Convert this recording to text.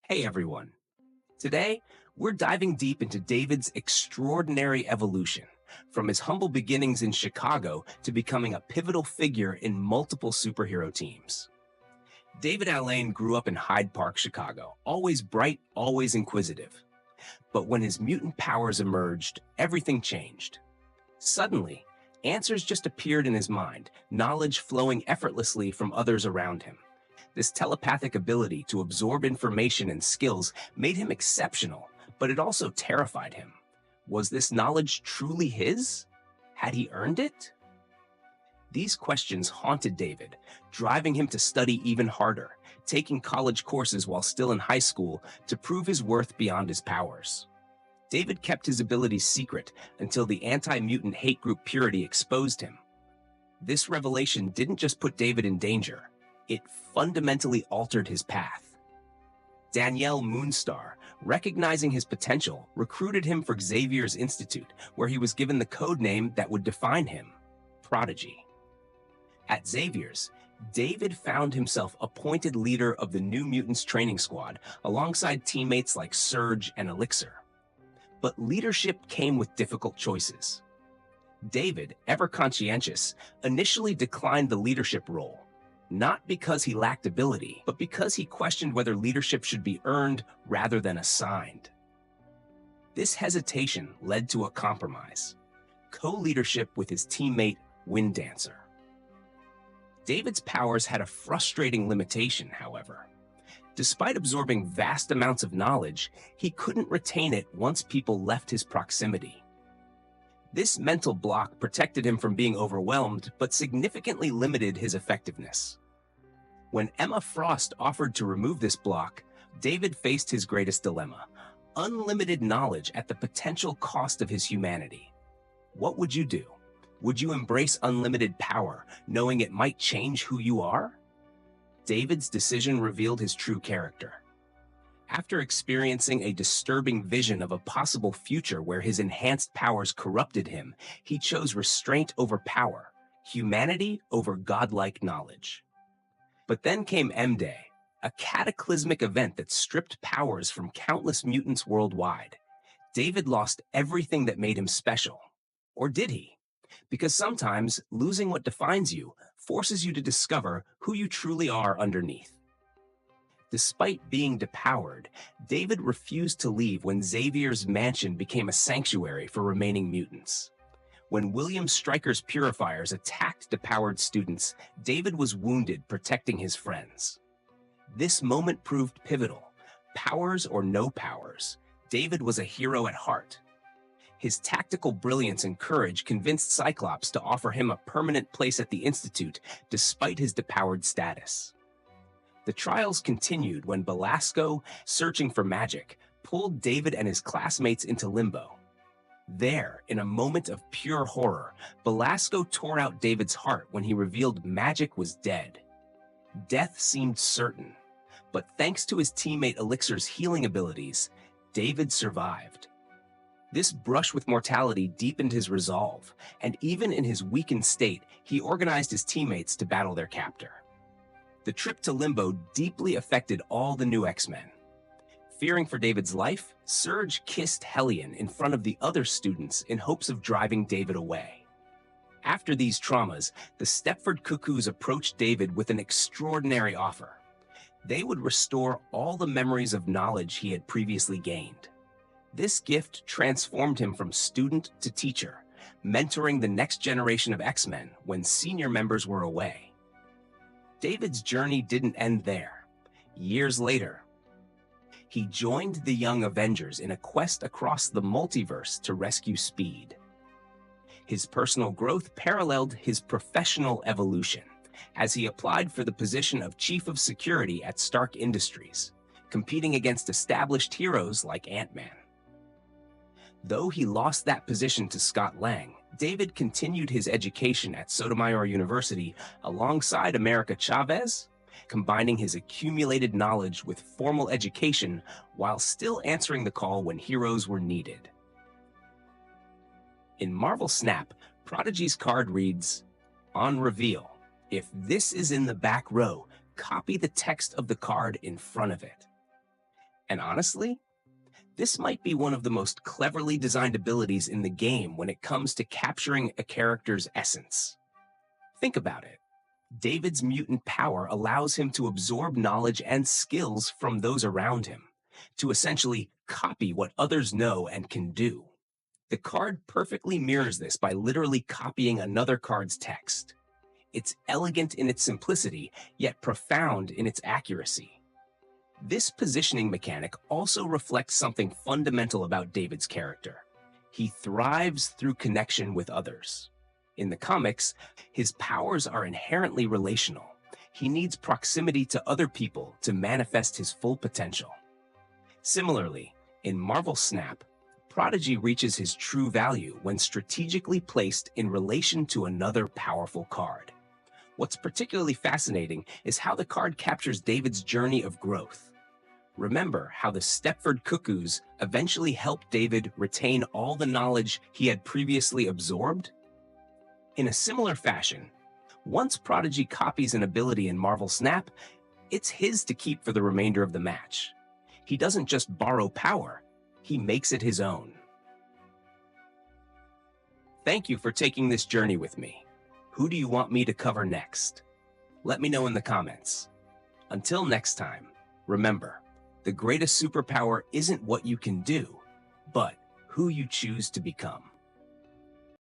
Hey everyone. Today, we're diving deep into David's extraordinary evolution, from his humble beginnings in Chicago to becoming a pivotal figure in multiple superhero teams. David Alleyne grew up in Hyde Park, Chicago, always bright, always inquisitive. But when his mutant powers emerged, everything changed. Suddenly, answers just appeared in his mind, knowledge flowing effortlessly from others around him. This telepathic ability to absorb information and skills made him exceptional, but it also terrified him. Was this knowledge truly his? Had he earned it? These questions haunted David, driving him to study even harder, taking college courses while still in high school to prove his worth beyond his powers. David kept his abilities secret until the anti-mutant hate group Purity exposed him. This revelation didn't just put David in danger, it fundamentally altered his path. Danielle Moonstar, recognizing his potential, recruited him for Xavier's Institute, where he was given the code name that would define him, Prodigy. At Xavier's, David found himself appointed leader of the New Mutants training squad, alongside teammates like Surge and Elixir. But leadership came with difficult choices. David, ever conscientious, initially declined the leadership role, not because he lacked ability, but because he questioned whether leadership should be earned rather than assigned. This hesitation led to a compromise: co-leadership with his teammate, Windancer. David's powers had a frustrating limitation, however. Despite absorbing vast amounts of knowledge, he couldn't retain it once people left his proximity. This mental block protected him from being overwhelmed, but significantly limited his effectiveness. When Emma Frost offered to remove this block, David faced his greatest dilemma: unlimited knowledge at the potential cost of his humanity. What would you do? Would you embrace unlimited power, knowing it might change who you are? David's decision revealed his true character. After experiencing a disturbing vision of a possible future where his enhanced powers corrupted him, he chose restraint over power, humanity over godlike knowledge. But then came M-Day, a cataclysmic event that stripped powers from countless mutants worldwide. David lost everything that made him special. Or did he? Because sometimes losing what defines you forces you to discover who you truly are underneath. Despite being depowered, David refused to leave when Xavier's mansion became a sanctuary for remaining mutants. When William Stryker's purifiers attacked depowered students, David was wounded protecting his friends. This moment proved pivotal. Powers or no powers, David was a hero at heart. His tactical brilliance and courage convinced Cyclops to offer him a permanent place at the Institute despite his depowered status. The trials continued when Belasco, searching for magic, pulled David and his classmates into Limbo. There, in a moment of pure horror, Belasco tore out David's heart when he revealed magic was dead. Death seemed certain, but thanks to his teammate Elixir's healing abilities, David survived. This brush with mortality deepened his resolve, and even in his weakened state, he organized his teammates to battle their captor. The trip to Limbo deeply affected all the new X-Men. Fearing for David's life, Surge kissed Hellion in front of the other students in hopes of driving David away. After these traumas, the Stepford Cuckoos approached David with an extraordinary offer. They would restore all the memories of knowledge he had previously gained. This gift transformed him from student to teacher, mentoring the next generation of X-Men when senior members were away. David's journey didn't end there. Years later, he joined the Young Avengers in a quest across the multiverse to rescue Speed. His personal growth paralleled his professional evolution, as he applied for the position of Chief of Security at Stark Industries, competing against established heroes like Ant-Man. Though he lost that position to Scott Lang, David continued his education at Sotomayor University alongside America Chavez, combining his accumulated knowledge with formal education while still answering the call when heroes were needed. In Marvel Snap, Prodigy's card reads, "On reveal, if this is in the back row, copy the text of the card in front of it." And honestly, this might be one of the most cleverly designed abilities in the game when it comes to capturing a character's essence. Think about it. David's mutant power allows him to absorb knowledge and skills from those around him, to essentially copy what others know and can do. The card perfectly mirrors this by literally copying another card's text. It's elegant in its simplicity, yet profound in its accuracy. This positioning mechanic also reflects something fundamental about David's character. He thrives through connection with others. In the comics, his powers are inherently relational. He needs proximity to other people to manifest his full potential. Similarly, in Marvel Snap, Prodigy reaches his true value when strategically placed in relation to another powerful card. What's particularly fascinating is how the card captures David's journey of growth. Remember how the Stepford Cuckoos eventually helped David retain all the knowledge he had previously absorbed? In a similar fashion, once Prodigy copies an ability in Marvel Snap, it's his to keep for the remainder of the match. He doesn't just borrow power, he makes it his own. Thank you for taking this journey with me. Who do you want me to cover next? Let me know in the comments. Until next time, remember, the greatest superpower isn't what you can do, but who you choose to become.